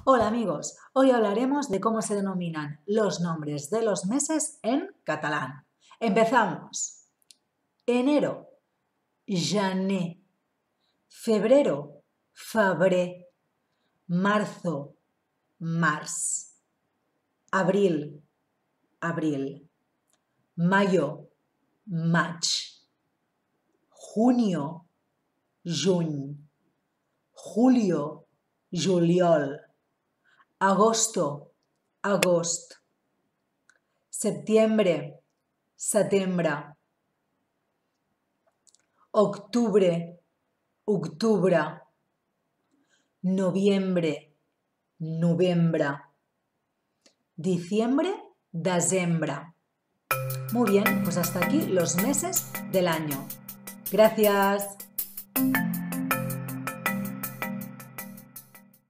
Hola amigos, hoy hablaremos de cómo se denominan los nombres de los meses en catalán. Empezamos. Enero, gener. Febrero, febrer. Marzo, març. Abril, abril. Mayo, maig. Junio, juny. Julio, juliol. Agosto, agost. Septiembre, setembre. Octubre, octubre. Noviembre, novembre. Diciembre, desembre. Muy bien, pues hasta aquí los meses del año. Gracias.